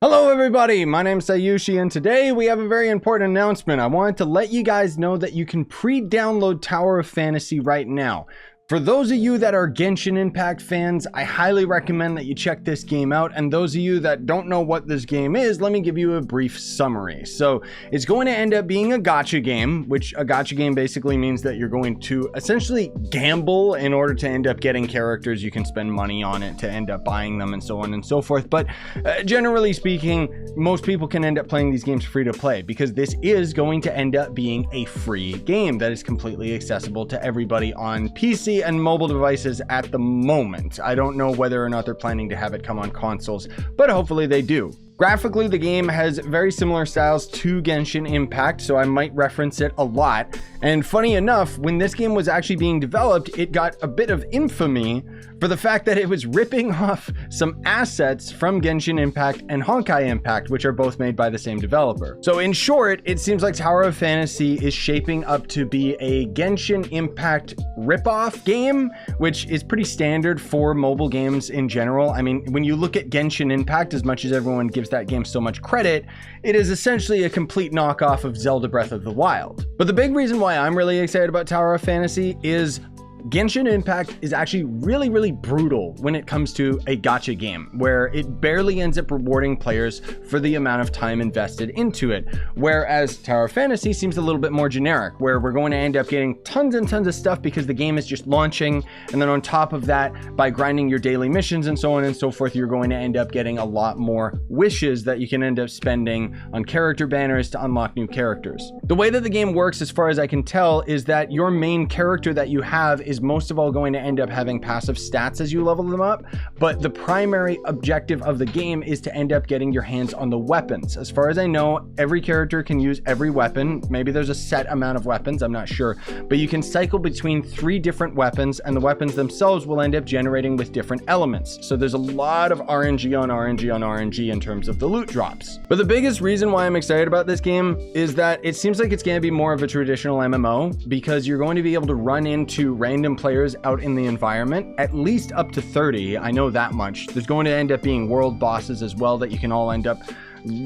Hello everybody, my name's Scyushi and today we have a very important announcement. I wanted to let you guys know that you can pre-download Tower of Fantasy right now. For those of you that are Genshin Impact fans, I highly recommend that you check this game out, and those of you that don't know what this game is, let me give you a brief summary. So it's going to end up being a gacha game, which a gacha game basically means that you're going to essentially gamble in order to end up getting characters. You can spend money on it to end up buying them and so on and so forth, but generally speaking, most people can end up playing these games free to play because this is going to end up being a free game that is completely accessible to everybody on PC and mobile devices at the moment. I don't know whether or not they're planning to have it come on consoles, but hopefully they do. Graphically, the game has very similar styles to Genshin Impact, so I might reference it a lot. And funny enough, when this game was actually being developed, it got a bit of infamy for the fact that it was ripping off some assets from Genshin Impact and Honkai Impact, which are both made by the same developer. So in short, it seems like Tower of Fantasy is shaping up to be a Genshin Impact ripoff game, which is pretty standard for mobile games in general. I mean, when you look at Genshin Impact, as much as everyone gives that game so much credit, it is essentially a complete knockoff of Zelda Breath of the Wild. But the big reason why I'm really excited about Tower of Fantasy is Genshin Impact is actually really brutal when it comes to a gacha game, where it barely ends up rewarding players for the amount of time invested into it. Whereas Tower of Fantasy seems a little bit more generic, where we're going to end up getting tons and tons of stuff because the game is just launching. And then on top of that, by grinding your daily missions and so on and so forth, you're going to end up getting a lot more wishes that you can end up spending on character banners to unlock new characters. The way that the game works, as far as I can tell, is that your main character that you have is most of all going to end up having passive stats as you level them up, but the primary objective of the game is to end up getting your hands on the weapons. As far as I know, every character can use every weapon. Maybe there's a set amount of weapons, I'm not sure, but you can cycle between 3 different weapons, and the weapons themselves will end up generating with different elements. So there's a lot of RNG on RNG on RNG in terms of the loot drops. But the biggest reason why I'm excited about this game is that it seems like it's going to be more of a traditional MMO, because you're going to be able to run into random players out in the environment, at least up to 30. I know that much. There's going to end up being world bosses as well that you can all end up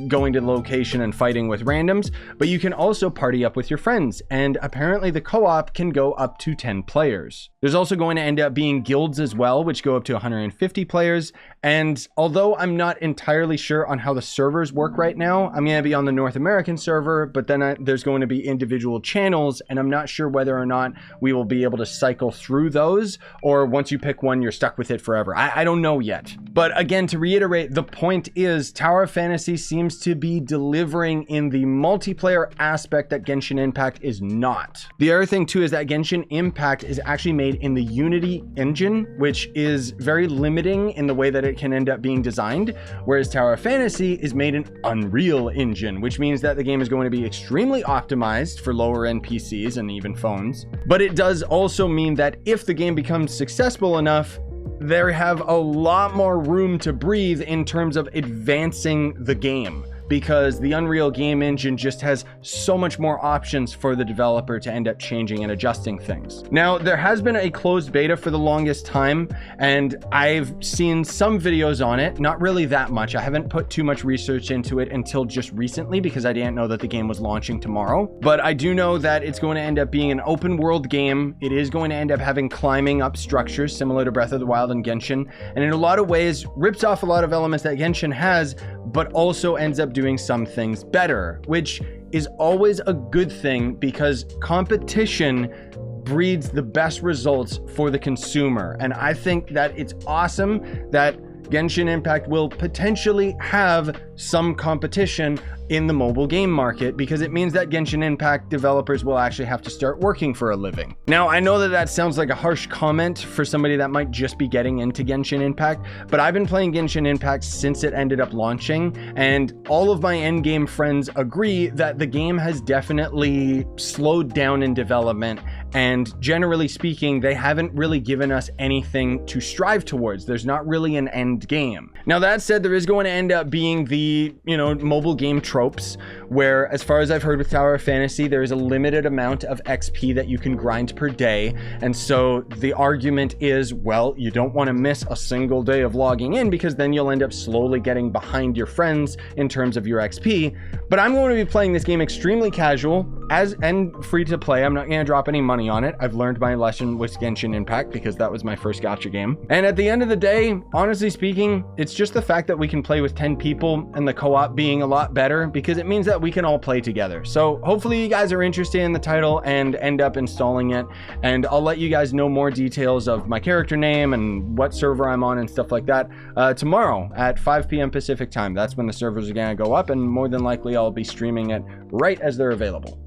going to the location and fighting with randoms, but you can also party up with your friends, and apparently the co-op can go up to 10 players. There's also going to end up being guilds as well, which go up to 150 players, and although I'm not entirely sure on how the servers work right now, I'm going to be on the North American server, but then there's going to be individual channels, and I'm not sure whether or not we will be able to cycle through those, or once you pick one, you're stuck with it forever. I don't know yet. But again, to reiterate, the point is Tower of Fantasy seems to be delivering in the multiplayer aspect that Genshin Impact is not. The other thing too is that Genshin Impact is actually made in the Unity engine, which is very limiting in the way that it can end up being designed, whereas Tower of Fantasy is made in Unreal Engine, which means that the game is going to be extremely optimized for lower end PCs and even phones. But it does also mean that if the game becomes successful enough, they have a lot more room to breathe in terms of advancing the game, because the Unreal game engine just has so much more options for the developer to end up changing and adjusting things. Now, there has been a closed beta for the longest time, and I've seen some videos on it, not really that much. I haven't put too much research into it until just recently because I didn't know that the game was launching tomorrow. But I do know that it's going to end up being an open world game. It is going to end up having climbing up structures similar to Breath of the Wild and Genshin, and in a lot of ways rips off a lot of elements that Genshin has, but also ends up doing some things better, which is always a good thing because competition breeds the best results for the consumer. And I think that it's awesome that Genshin Impact will potentially have some competition in the mobile game market, because it means that Genshin Impact developers will actually have to start working for a living. Now, I know that that sounds like a harsh comment for somebody that might just be getting into Genshin Impact, but I've been playing Genshin Impact since it ended up launching, and all of my endgame friends agree that the game has definitely slowed down in development, and generally speaking, they haven't really given us anything to strive towards. There's not really an end game. Now, that said, there is going to end up being the the, you know, mobile game tropes, where, as far as I've heard with Tower of Fantasy, there is a limited amount of XP that you can grind per day. And so the argument is, well, you don't want to miss a single day of logging in, because then you'll end up slowly getting behind your friends in terms of your XP. But I'm going to be playing this game extremely casual and free to play. I'm not going to drop any money on it. I've learned my lesson with Genshin Impact, because that was my first gacha game. And at the end of the day, honestly speaking, it's just the fact that we can play with 10 people and the co-op being a lot better, because it means that we can all play together. So hopefully you guys are interested in the title and end up installing it. And I'll let you guys know more details of my character name and what server I'm on and stuff like that tomorrow at 5 p.m. Pacific time. That's when the servers are going to go up, and more than likely I'll be streaming it right as they're available.